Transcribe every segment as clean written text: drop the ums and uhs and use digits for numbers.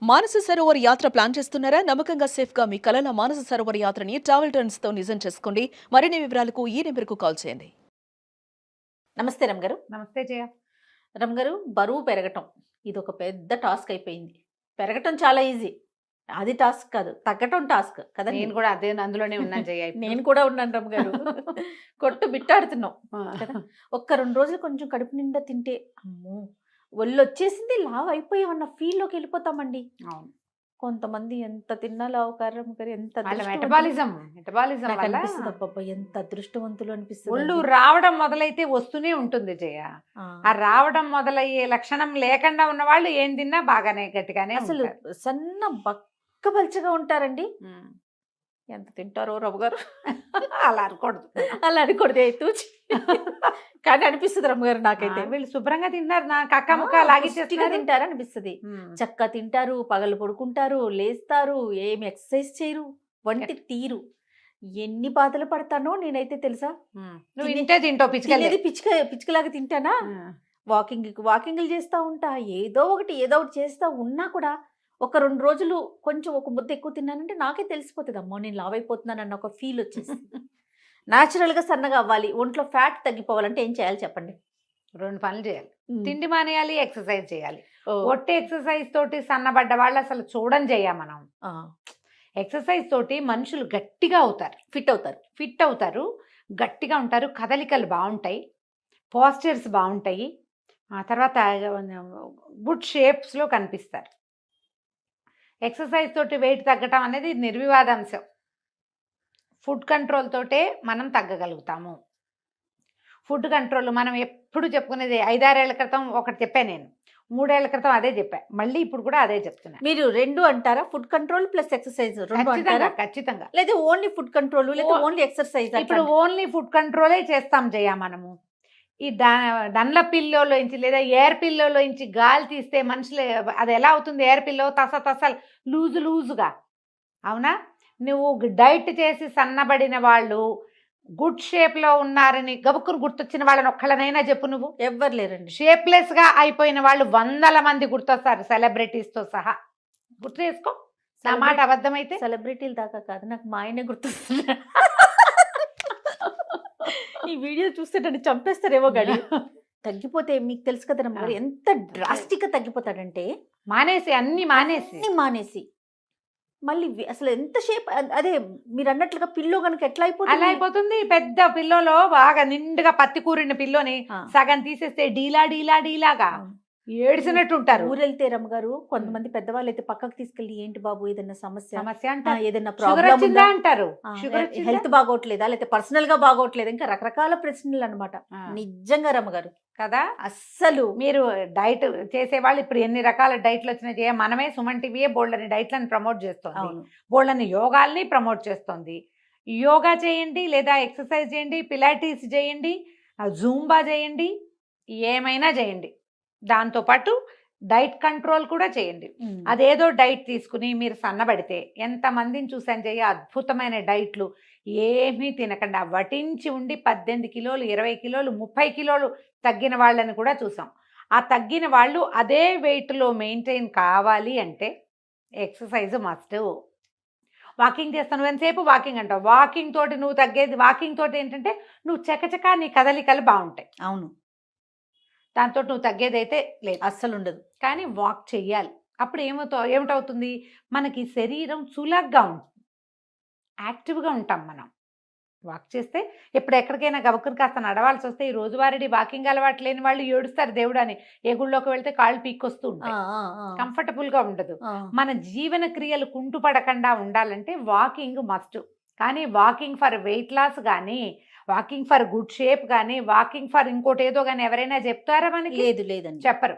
మానస సరోవర్ యాత్ర ప్లాన్ చేస్తున్నారా? నమ్మకంగా సేఫ్ గా మీ కలల మానస సరోవర్ యాత్రని ట్రావెల్ టర్న్స్ తో నిజం చేసుకోండి. మరిన్ని వివరాలకు ఈ నెంబర్కు కాల్ చేయండి. నమస్తే రమ్ గారు. నమస్తే జయ. రమ్ గారు, బరువు పెరగటం ఇది ఒక పెద్ద టాస్క్ అయిపోయింది. పెరగటం చాలా ఈజీ, అది టాస్క్ కాదు, తగ్గటం టాస్క్ కదా. నేను కూడా అదే అందులోనే ఉన్నాను జయ. నేను కూడా ఉన్నాను రమ్ గారు. కొట్టు బిట్టాడుతున్నాం కదా. ఒక్క 2 రోజులు కొంచెం కడుపు నిండా తింటే అమ్మో ఒళ్ళు వచ్చేసింది, లావ్ అయిపోయామన్న ఫీల్లోకి వెళ్ళిపోతామండి. అవును, కొంతమంది ఎంత తిన్నా లావు కారం గారు, ఎంత మెటబాలిజం వల్ల అనిపిస్తుంది. అబ్బబ్బా ఎంత అదృష్టవంతులు అనిపిస్తుంది. ఒళ్ళు రావడం మొదలైతే వస్తూనే ఉంటుంది జయ. ఆ రావడం మొదలయ్యే లక్షణం లేకుండా ఉన్న వాళ్ళు ఏం తిన్నా బాగానే గట్టిగానే అసలు సన్న బక్క పల్చగా ఉంటారండి. ఎంత తింటారో రవ్వ గారు. అలా అనకూడదు, అలా అనకూడదు తూచి. కానీ అనిపిస్తుంది రమ్మ గారు, నాకైతే వీళ్ళు శుభ్రంగా తిన్నారు, నా కక్క ముక్క లాగి తింటారు అనిపిస్తుంది. చక్కగా తింటారు, పగలు పడుకుంటారు, లేస్తారు, ఏమి ఎక్సర్సైజ్ చేయరు, వంటి తీరు. ఎన్ని బాధలు పడతానో నేనైతే తెలుసా. నువ్వు ఇంటే తింటావు, పిచ్చుకలాగా తింటానా. వాకింగ్లు చేస్తా ఉంటా, ఏదో ఒకటి చేస్తా ఉన్నా కూడా ఒక 2 రోజులు కొంచెం ఒక ముద్ద ఎక్కువ తిన్నానంటే నాకే తెలిసిపోతుంది, అమ్మో నేను లావ్ అయిపోతున్నాను అన్న ఒక ఫీల్ వచ్చేసి. న్యాచురల్గా సన్నగా అవ్వాలి, ఒంట్లో ఫ్యాట్ తగ్గిపోవాలంటే ఏం చేయాలి చెప్పండి? 2 పనులు చేయాలి. తిండి మానేయాలి, ఎక్సర్సైజ్ చేయాలి. ఒట్టి ఎక్సర్సైజ్ తోటి సన్నబడ్డ వాళ్ళు అసలు చూడని చేయ. మనం ఎక్సర్సైజ్ తోటి మనుషులు గట్టిగా అవుతారు, ఫిట్ అవుతారు, గట్టిగా ఉంటారు, కదలికలు బాగుంటాయి, పోస్చర్స్ బాగుంటాయి, ఆ తర్వాత గుడ్ షేప్స్లో కనిపిస్తారు. ఎక్సర్సైజ్ తోటి వెయిట్ తగ్గటం అనేది నిర్వివాదాంశం. ఫుడ్ కంట్రోల్ తోటే మనం తగ్గగలుగుతాము. ఫుడ్ కంట్రోల్ మనం ఎప్పుడు చెప్పుకునేది. 5-6 ఏళ్ల క్రితం ఒకటి చెప్పాను నేను, 3 ఏళ్ల క్రితం అదే చెప్పా, మళ్ళీ ఇప్పుడు కూడా అదే చెప్తున్నా. మీరు 2 అంటారా? ఫుడ్ కంట్రోల్ ప్లస్ ఎక్సర్సైజ్ ఖచ్చితంగా. లేదా ఓన్లీ ఫుడ్ కంట్రోల్ లేదా ఓన్లీ ఎక్సర్సైజ్? ఇప్పుడు ఓన్లీ ఫుడ్ కంట్రోలే చేస్తాం జయ. మనము ఈ డండ్ల పిల్లోలోంచి లేదా ఎయిర్ పిల్లోలోంచి గాలి తీస్తే మనుషులు అది ఎలా అవుతుంది? ఎయిర్ పిల్లో తస లూజుగా, అవునా? నువ్వు డైట్ చేసి సన్నబడిన వాళ్ళు గుడ్ షేప్లో ఉన్నారని గబుక్కును గుర్తొచ్చిన వాళ్ళని ఒక్కళ్ళనైనా చెప్పు. నువ్వు ఎవ్వరు లేరండి. షేప్లెస్గా అయిపోయిన వాళ్ళు 100 మంది గుర్తొస్తారు, సెలబ్రిటీస్తో సహా. గుర్తు చేసుకో, నా మాట అబద్ధమైతే. సెలబ్రిటీలు దాకా కాదు, నాకు మా ఆయనే గుర్తొస్తున్నారు. ఈ వీడియో చూస్తే నన్ను చంపేస్తారేమో గడి. తగ్గిపోతే మీకు తెలుసు కదా రమ్మ గారు, ఎంత డ్రాస్టిక్ గా తగ్గిపోతాడంటే అన్ని మానేసి మళ్ళీ అసలు ఎంత షేప్. అదే మీరు అన్నట్లుగా పిల్లో కనుక ఎట్లా అయిపోతుంది. పెద్ద పిల్లోలో బాగా నిండుగా పత్తి కూరిన పిల్లోని సగం తీసేస్తే డీలాగా ఏడిసినట్టు ఉంటారు. ఊరెళ్తే రమ్మగారు కొంతమంది పెద్దవాళ్ళు అయితే పక్కకు తీసుకెళ్ళి, ఏంటి బాబు ఏదైనా సమస్య అంటారు, ఏదైనా ప్రాబ్లం అంటారు, హెల్త్ బాగోట్లేదా, లేకపోతే పర్సనల్ గా బాగోట్లేదు, ఇంకా రకరకాల ప్రశ్నలు అనమాట. నిజంగా రమ్మగారు కదా. అస్సలు మీరు డైట్ చేసేవాళ్ళు ఇప్పుడు ఎన్ని రకాల డైట్లు వచ్చినాయి. మనమే సుమన్ టీవీయే బోల్డని డైట్లను ప్రమోట్ చేస్తుంది, బోల్డని యోగాల్ని ప్రమోట్ చేస్తుంది. యోగా చేయండి, లేదా ఎక్సర్సైజ్ చేయండి, పిలాటిస్ చేయండి, జూంబా చేయండి, ఏమైనా చేయండి. దాంతోపాటు డైట్ కంట్రోల్ కూడా చేయండి. అదేదో డైట్ తీసుకుని మీరు సన్నబడితే ఎంతమందిని చూసాను చేయ, అద్భుతమైన డైట్లు ఏమీ తినకుండా వటించి ఉండి 18 కిలోలు, 20 కిలోలు, 30 కిలోలు తగ్గిన వాళ్ళని కూడా చూసాం. ఆ తగ్గిన వాళ్ళు అదే వెయిట్లో మెయింటైన్ కావాలి అంటే ఎక్సర్సైజ్ మస్ట్. వాకింగ్ చేస్తాను, ఎంతసేపు వాకింగ్ అంటావు. వాకింగ్ తోటి నువ్వు తగ్గేది, వాకింగ్ తోటి ఏంటంటే నువ్వు చకచకా నీ కదలికలు బాగుంటాయి. అవును, దాంతో నువ్వు తగ్గేదైతే లేదు, అస్సలు ఉండదు. కానీ వాక్ చెయ్యాలి. అప్పుడు ఏమిటవుతుంది, మనకి శరీరం చులగ్గా ఉంటుంది, యాక్టివ్గా ఉంటాం మనం. వాక్ చేస్తే ఇప్పుడు ఎక్కడికైనా గబుక్కుని కాస్త నడవాల్సి వస్తే, ఈ రోజువారీ వాకింగ్ అలవాటు లేని వాళ్ళు ఏడుస్తారు దేవుడు అని. ఏ గుళ్ళోకి వెళ్తే కాళ్ళు పీక్కొస్తూ ఉంటాయి, కంఫర్టబుల్గా ఉండదు. మన జీవన క్రియలు కుంటుపడకుండా ఉండాలంటే వాకింగ్ మస్ట్. కానీ వాకింగ్ ఫర్ వెయిట్ లాస్ కానీ, వాకింగ్ ఫర్ గుడ్ షేప్ కానీ, వాకింగ్ ఫర్ ఇంకోటి ఏదో కానీ ఎవరైనా చెప్తారా మనకి? లేదండి, చెప్పరు.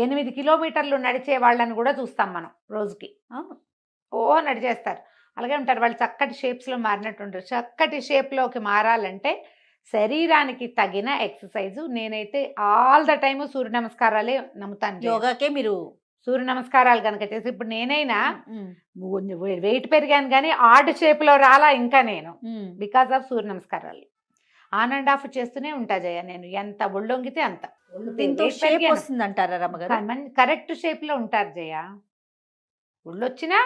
8 కిలోమీటర్లు నడిచే వాళ్ళని కూడా చూస్తాం మనం రోజుకి. నడిచేస్తారు, అలాగే ఉంటారు వాళ్ళు. చక్కటి షేప్స్లో మారినట్టు ఉంటారు. చక్కటి షేప్లోకి మారాలంటే శరీరానికి తగిన ఎక్సర్సైజు. నేనైతే ఆల్ ద టైము సూర్య నమస్కారాలే నమ్ముతాను. యోగాకే మీరు సూర్య నమస్కారాలు కనుక చేసి, ఇప్పుడు నేనైనా వెయిట్ పెరిగాను కానీ ఆర్డ్ షేప్లో రాలా ఇంకా నేను, బికాస్ ఆఫ్ సూర్య నమస్కారాలు. ఆన్ అండ్ ఆఫ్ చేస్తూనే ఉంటా జయ నేను, ఎంత ఒళ్ళొంగితే అంత. దీంతో షేప్ వస్తుంది అంటారా రమ్మగారు? కరెక్ట్ షేప్ లో ఉంటారు జయ. ఒళ్ళొచ్చినా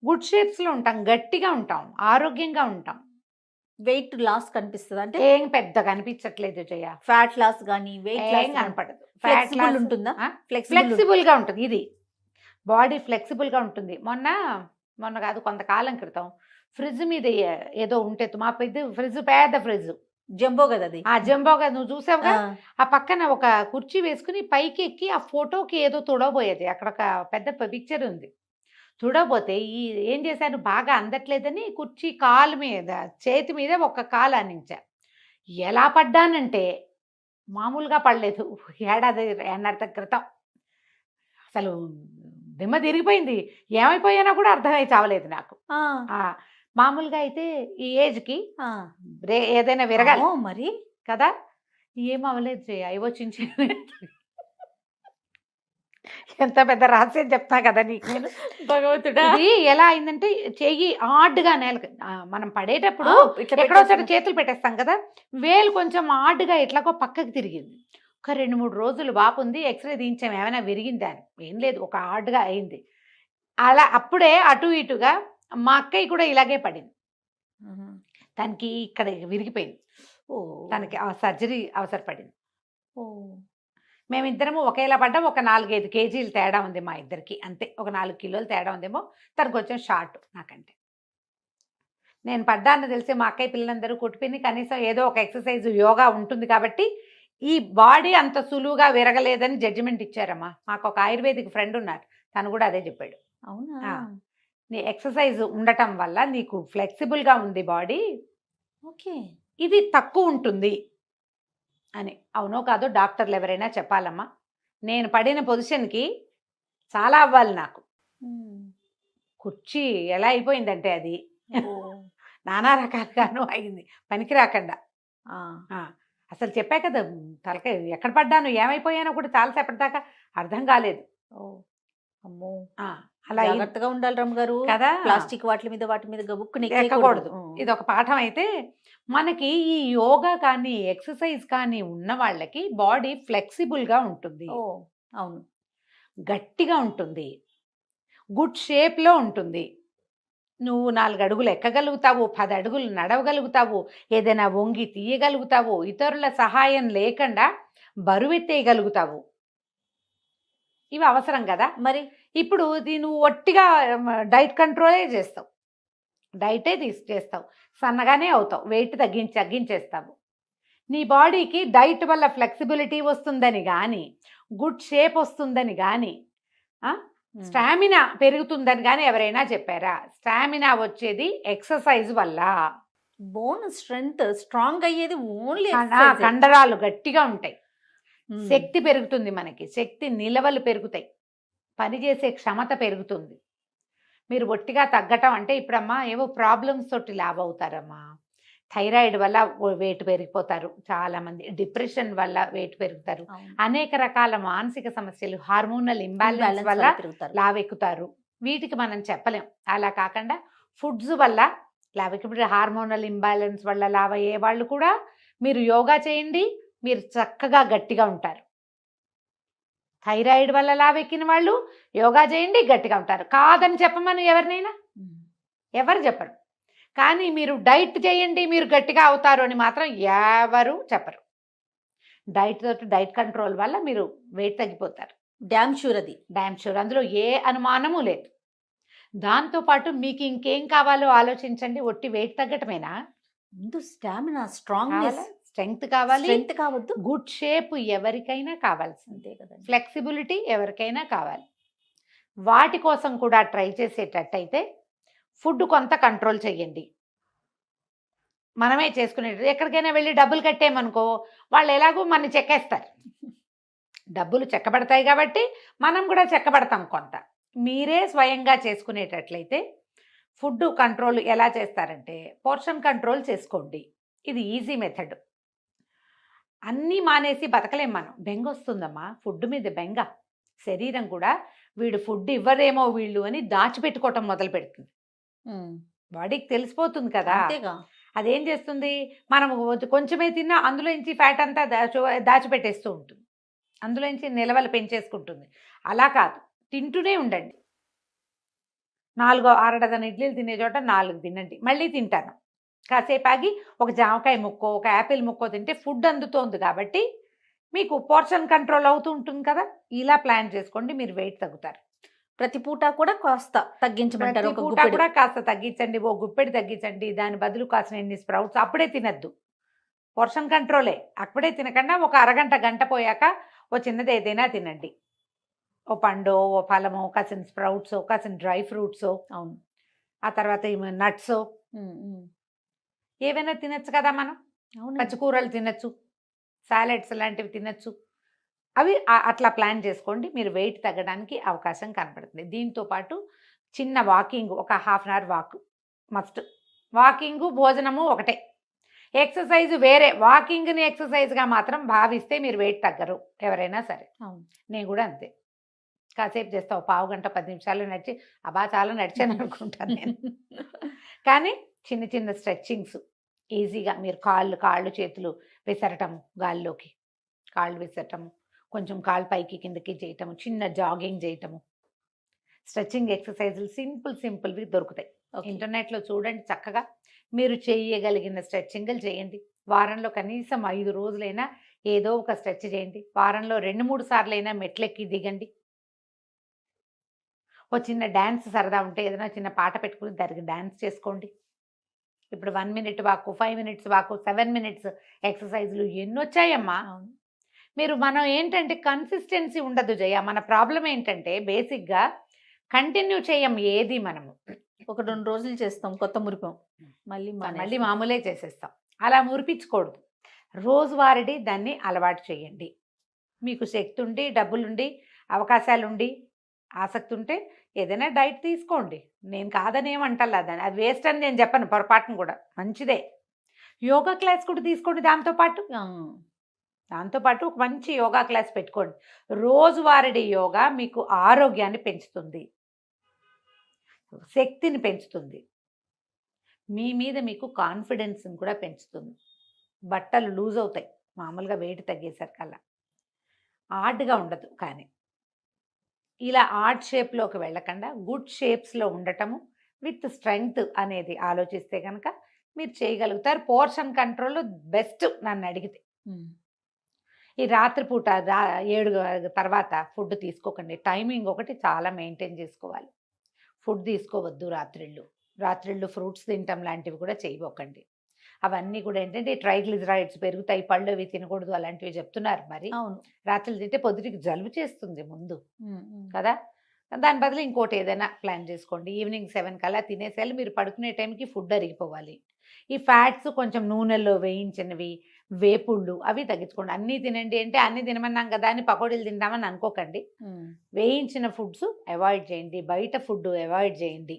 గుడ్ షేప్స్ లో ఉంటాం, గట్టిగా ఉంటాం, ఆరోగ్యంగా ఉంటాం. వెయిట్ లాస్ కనిపిస్తుంది అంటే ఏం పెద్దగా అనిపించట్లేదు జయ. ఫ్యాట్ లాస్ గానీ వెయిట్ ఏం లాస్ కనపడదు. ఫ్లెక్సిబుల్ ఉంటుందా? ఫ్లెక్సిబుల్ గా ఉంటుంది, ఇది బాడీ ఫ్లెక్సిబుల్ గా ఉంటుంది. మొన్న కాదు కొంతకాలం క్రితం ఫ్రిడ్జ్ మీద ఏదో ఉంటే మా పెద్ద ఫ్రిడ్జ్, పెద్ద ఫ్రిడ్జ్ జంబో కదా అది. ఆ జంబోగా నువ్వు చూసావుగా, ఆ పక్కన ఒక కుర్చీ వేసుకుని పైకి ఎక్కి ఆ ఫోటోకి ఏదో తుడవబోయేది. అక్కడ ఒక పెద్ద పిక్చర్ ఉంది. తుడవబోతే ఏం చేశాను, బాగా అందట్లేదని కుర్చీ కాలు మీద, చేతి మీద ఒక కాలు ఆనించా. ఎలా పడ్డానంటే మామూలుగా పడలేదు. ఏడాది క్రితం అసలు దిమ్మ తిరిగిపోయింది. ఏమైపోయానో కూడా అర్థమై చావలేదు నాకు. మామూలుగా అయితే ఈ ఏజ్కి ఏదైనా విరగాలి మరి కదా, ఏం అవ్వలేదు జయ. అయ్యో చించి ఎంత పెద్ద రహస్యం చెప్తా కదా నీకు నేను. భగవంతుడా, ఇది ఎలా అయిందంటే చెయ్యి ఆడ్గా నేలకు మనం పడేటప్పుడు ఎక్కడో చోట చేతులు పెట్టేస్తాం కదా, వేలు కొంచెం ఆడ్గా ఎట్లాగో పక్కకి తిరిగింది. ఒక 2-3 రోజులు వాపు ఉంది. ఎక్స్రే తీయించాం, ఏమైనా విరిగిందా అని. ఏం లేదు, ఒక ఆడ్గా అయింది. అలా అప్పుడే అటు ఇటుగా మా అక్కయ్య కూడా ఇలాగే పడింది. తనకి ఇక్కడ విరిగిపోయింది. తనకి ఆ సర్జరీ అవసరపడింది. మేమిద్దరము ఒకేలా పడ్డాం. ఒక 4-5 కేజీలు తేడా ఉంది మా ఇద్దరికి, అంతే. ఒక 4 కిలోలు తేడా ఉందేమో. తనకు కొంచెం షార్ట్ నాకంటే. నేను పడ్డాన్ని తెలిసి మా అక్కయ్య పిల్లలందరూ కొట్టిపోయింది. కనీసం ఏదో ఒక ఎక్సర్సైజ్, యోగా ఉంటుంది కాబట్టి ఈ బాడీ అంత సులువుగా విరగలేదని జడ్జిమెంట్ ఇచ్చారమ్మా. మాకు ఒక ఆయుర్వేదిక్ ఫ్రెండ్ ఉన్నారు, తను కూడా అదే చెప్పాడు. అవునా? నీ ఎక్సర్సైజ్ ఉండటం వల్ల నీకు ఫ్లెక్సిబుల్గా ఉంది బాడీ, ఓకే, ఇది తక్కువ ఉంటుంది అని. అవునో కాదో డాక్టర్లు ఎవరైనా చెప్పాలమ్మా. నేను పడిన పొజిషన్కి చాలా అవ్వాలి నాకు. కుర్చీ ఎలా అయిపోయిందంటే అది నానా రకాలుగాను అయింది, పనికి రాకుండా. అసలు చెప్పా కదా, తలకాయ ఎక్కడ పడ్డాను, ఏమైపోయానో కూడా చాలాసేపటి దాకా అర్థం కాలేదు. అమ్మో, అలా జాగ్రత్తగా ఉండాలి రమ్మగారు కదా. ప్లాస్టిక్ వాటి మీద గబుక్కుని ఎక్కకూడదు. ఇది ఒక పాఠం. అయితే మనకి ఈ యోగా కానీ ఎక్సర్సైజ్ కానీ ఉన్న వాళ్ళకి బాడీ ఫ్లెక్సిబుల్గా ఉంటుంది. అవును, గట్టిగా ఉంటుంది, గుడ్ షేప్లో ఉంటుంది. నువ్వు 4 అడుగులు ఎక్కగలుగుతావు, 10 అడుగులు నడవగలుగుతావు, ఏదైనా వంగి తీయగలుగుతావు, ఇతరుల సహాయం లేకుండా బరువెత్తేయగలుగుతావు. ఇవి అవసరం కదా. మరి ఇప్పుడు నువ్వు ఒట్టిగా డైట్ కంట్రోలే చేస్తావు, డైటే చేస్తావు, సన్నగానే అవుతావు, వెయిట్ తగ్గించేస్తావు. నీ బాడీకి డైట్ వల్ల ఫ్లెక్సిబిలిటీ వస్తుందని కానీ, గుడ్ షేప్ వస్తుందని కానీ, స్టామినా పెరుగుతుందని కానీ ఎవరైనా చెప్పారా? స్టామినా వచ్చేది ఎక్సర్సైజ్ వల్ల. బోన్ స్ట్రెంగ్త్ స్ట్రాంగ్ అయ్యేది ఓన్లీ కండరాలు గట్టిగా ఉంటాయి, శక్తి పెరుగుతుంది, మనకి శక్తి నిలవలు పెరుగుతాయి, పనిచేసే క్షమత పెరుగుతుంది. మీరు ఒట్టిగా తగ్గటం అంటే ఇప్పుడమ్మా ఏవో ప్రాబ్లమ్స్ తోటి లావ్ అవుతారమ్మా. థైరాయిడ్ వల్ల వెయిట్ పెరిగిపోతారు చాలామంది, డిప్రెషన్ వల్ల వెయిట్ పెరుగుతారు, అనేక రకాల మానసిక సమస్యలు, హార్మోనల్ ఇంబ్యాలెన్స్ వల్ల లావ్ ఎక్కుతారు. వీటికి మనం చెప్పలేం. అలా కాకుండా ఫుడ్స్ వల్ల లావ్, ఇప్పుడు హార్మోనల్ ఇంబ్యాలెన్స్ వల్ల లావ్ అయ్యే వాళ్ళు కూడా మీరు యోగా చేయండి, మీరు చక్కగా గట్టిగా ఉంటారు. థైరాయిడ్ వల్ల లావెక్కిన వాళ్ళు యోగా చేయండి, గట్టిగా ఉంటారు. కాదని చెప్పమని ఎవరినైనా ఎవరు చెప్పరు. కానీ మీరు డైట్ చేయండి మీరు గట్టిగా అవుతారు అని మాత్రం ఎవరు చెప్పరు. డైట్ కంట్రోల్ వల్ల మీరు వెయిట్ తగ్గిపోతారు. డ్యామ్ షూర్, అది డ్యామ్ షూర్, అందులో ఏ అనుమానము లేదు. దాంతోపాటు మీకు ఇంకేం కావాలో ఆలోచించండి. ఒట్టి వెయిట్ తగ్గటమేనా? ముందు స్టామినా, స్ట్రాంగ్నెస్, స్ట్రెంగ్త్ కావాలి, స్ట్రెంగ్త్ కావద్దు, గుడ్ షేప్ ఎవరికైనా కావాల్సిందే కదా, ఫ్లెక్సిబిలిటీ ఎవరికైనా కావాలి. వాటి కోసం కూడా ట్రై చేసేటట్టయితే ఫుడ్ కొంత కంట్రోల్ చేయండి. మనమే చేసుకునేది. ఎక్కడికైనా వెళ్ళి డబ్బులు కట్టేమనుకో, వాళ్ళు ఎలాగో మన చెక్కేస్తారు. డబ్బులు చెక్కబడతాయి కాబట్టి మనం కూడా చెక్కబడతాం కొంత. మీరే స్వయంగా చేసుకునేటట్లయితే ఫుడ్ కంట్రోల్ ఎలా చేస్తారంటే, పోర్షన్ కంట్రోల్ చేసుకోండి. ఇది ఈజీ మెథడ్. అన్నీ మానేసి బతకలేం మనం. బెంగ వస్తుందమ్మా, ఫుడ్ మీద బెంగ. శరీరం కూడా వీడు ఫుడ్ ఇవ్వరేమో వీళ్ళు అని దాచిపెట్టుకోవటం మొదలు పెడుతుంది. బాడీకి తెలిసిపోతుంది కదా. అదేం చేస్తుంది, మనం కొంచెమే తిన్నా అందులోంచి ఫ్యాట్ అంతా దాచిపెట్టేస్తూ ఉంటుంది, అందులోంచి నిలవలు పెంచేసుకుంటుంది. అలా కాదు, తింటూనే ఉండండి. 6 డజన్ ఇడ్లీలు తినే చోట 4 తినండి, మళ్ళీ తింటాను. కాసేపు ఆగి ఒక జామకాయ ముక్కో, ఒక యాపిల్ ముక్కో తింటే ఫుడ్ అందుతోంది కాబట్టి మీకు పోర్షన్ కంట్రోల్ అవుతూ ఉంటుంది కదా. ఇలా ప్లాన్ చేసుకోండి, మీరు వెయిట్ తగ్గుతారు. ప్రతి పూట కూడా కాస్త తగ్గించమంటారు. ప్రతి ఒక పూట గుప్పెడు కూడా కాస్త తగ్గించండి, ఓ గుప్పెడు తగ్గించండి. దాని బదులు కాసిన ఎన్ని స్ప్రౌట్స్ అప్పుడే తినద్దు, పోర్షన్ కంట్రోలే. అప్పుడే తినకుండా ఒక అరగంట గంట పోయాక ఓ చిన్నది ఏదైనా తినండి. ఓ పండు, ఓ ఫలమో, కాసిన స్ప్రౌట్స్, కాసిన డ్రై ఫ్రూట్స్, అవును. ఆ తర్వాత నట్స్ ఏవైనా తినచ్చు కదా. మనం అవును. పచ్చికూరలు తినచ్చు, సాలెడ్స్ లాంటివి తినచ్చు. అవి అట్లా ప్లాన్ చేసుకోండి, మీరు వెయిట్ తగ్గడానికి అవకాశం కనపడుతుంది. దీంతో పాటు చిన్న వాకింగ్, ఒక half an hour walk must. Walking భోజనము ఒకటే, ఎక్సర్సైజ్ వేరే. వాకింగ్ని ఎక్సర్సైజ్గా మాత్రం భావిస్తే మీరు వెయిట్ తగ్గరు ఎవరైనా సరే. అవును. నేను కూడా అంతే, కాసేపు చేస్తావు, పావు గంట 10 నిమిషాలు నడిచి అబ్బా చాలా నడిచాను అనుకుంటాను నేను. కానీ చిన్న చిన్న స్ట్రెచ్చింగ్స్ ఈజీగా మీరు కాళ్ళు చేతులు విసరటము, గాల్లోకి కాళ్ళు విసరటము, కొంచెం కాళ్ళు పైకి కిందకి చేయటము, చిన్న జాగింగ్ చేయటము, స్ట్రెచ్చింగ్ ఎక్సర్సైజులు సింపుల్వి దొరుకుతాయి. ఇంటర్నెట్లో చూడండి, చక్కగా మీరు చేయగలిగిన స్ట్రెచ్చింగ్లు చేయండి. వారంలో కనీసం 5 రోజులైనా ఏదో ఒక స్ట్రెచ్ చేయండి. వారంలో 2-3 సార్లైనా మెట్లెక్కి దిగండి. ఓ చిన్న డ్యాన్స్ సరదా ఉంటే ఏదైనా చిన్న పాట పెట్టుకుని దానికి డ్యాన్స్ చేసుకోండి. ఇప్పుడు 1 మినిట్ వాకు, 5 మినిట్స్ వాకు, 7 మినిట్స్ ఎక్సర్సైజులు ఎన్నొచ్చాయమ్మా. మనం ఏంటంటే కన్సిస్టెన్సీ ఉండదు జయ. మన ప్రాబ్లం ఏంటంటే బేసిక్గా కంటిన్యూ చేయం ఏది. మనము ఒక 2 రోజులు చేస్తాం, కొత్త మురిపం, మళ్ళీ మామూలే చేసేస్తాం. అలా మురిపించకూడదు. రోజువారీ దాన్ని అలవాటు చేయండి. మీకు శక్తి ఉండి, డబ్బులుండి, అవకాశాలుండి, ఆసక్తి ఉంటే ఏదైనా డైట్ తీసుకోండి. నేను కాదని ఏమంటలా, దాన్ని అది వేస్ట్ అని నేను చెప్పను పొరపాటును కూడా, మంచిదే. యోగా క్లాస్ కూడా తీసుకోండి దాంతోపాటు ఒక మంచి యోగా క్లాస్ పెట్టుకోండి. రోజువారీ యోగా మీకు ఆరోగ్యాన్ని పెంచుతుంది, శక్తిని పెంచుతుంది, మీ మీద మీకు కాన్ఫిడెన్స్ని కూడా పెంచుతుంది. బట్టలు లూజ్ అవుతాయి మామూలుగా వెయిట్ తగ్గేసరికల్లా, ఆర్డ్గా ఉండదు. కానీ ఇలా ఆర్ట్ షేప్లోకి వెళ్ళకుండా గుడ్ షేప్స్లో ఉండటము విత్ స్ట్రెంగ్త్ అనేది ఆలోచిస్తే కనుక మీరు చేయగలుగుతారు. పోర్షన్ కంట్రోల్ బెస్ట్ నన్ను అడిగితే. ఈ రాత్రిపూట 7 తర్వాత ఫుడ్ తీసుకోకండి. టైమింగ్ ఒకటి చాలా మెయింటైన్ చేసుకోవాలి. ఫుడ్ తీసుకోవద్దు రాత్రిళ్ళు ఫ్రూట్స్ తినటం లాంటివి కూడా చేయబోకండి. అవన్నీ కూడా ఏంటంటే ట్రైగ్లిజరైడ్స్ పెరుగుతాయి, పళ్ళు అవి తినకూడదు అలాంటివి చెప్తున్నారు. మరి రాత్రులు తింటే పొద్దుటికి జలుబు చేస్తుంది ముందు కదా. దాని బదులు ఇంకోటి ఏదైనా ప్లాన్ చేసుకోండి. ఈవినింగ్ 7 కల్లా తినేసేయాలి. మీరు పడుకునే టైంకి ఫుడ్ అరిగిపోవాలి. ఈ ఫ్యాట్స్ కొంచెం నూనెలో వేయించినవి, వేపుళ్ళు అవి తగ్గించుకోండి. అన్నీ తినండి అంటే అన్నీ తినమన్నాం కదా అని పకోడీలు తింటామని అనుకోకండి. వేయించిన ఫుడ్స్ అవాయిడ్ చేయండి, బయట ఫుడ్ అవాయిడ్ చేయండి.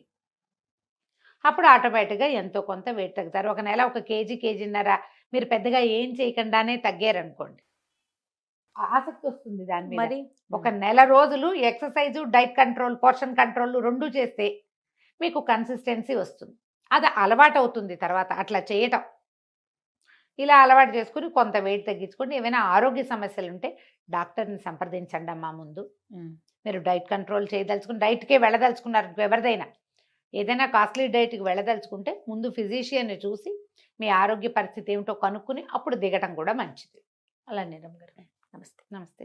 అప్పుడు ఆటోమేటిక్గా ఎంతో కొంత వెయిట్ తగ్గుతారు. ఒక నెల 1 కేజీ, కేజీన్నర మీరు పెద్దగా ఏం చేయకుండానే తగ్గారనుకోండి, ఆసక్తి వస్తుంది దాని మీద. మరి ఒక నెల రోజులు exercise, diet control, portion control 2 చేస్తే మీకు కన్సిస్టెన్సీ వస్తుంది. అది అలవాటు అవుతుంది తర్వాత అట్లా చేయటం. ఇలా అలవాటు చేసుకుని కొంత వెయిట్ తగ్గించుకోండి. ఏమైనా ఆరోగ్య సమస్యలు ఉంటే డాక్టర్ని సంప్రదించండి అమ్మా ముందు. మీరు డైట్ కంట్రోల్ చేయదలుచుకుని డైట్కే వెళ్ళదలుచుకున్నారు, ఎవరిదైనా ఏదైనా కాస్ట్లీ డైట్కి వెళ్ళదలుచుకుంటే ముందు ఫిజిషియన్ని చూసి మీ ఆరోగ్య పరిస్థితి ఏమిటో కనుక్కుని అప్పుడు దిగటం కూడా మంచిది. అలా నీరమ్ గారు, నమస్తే. నమస్తే.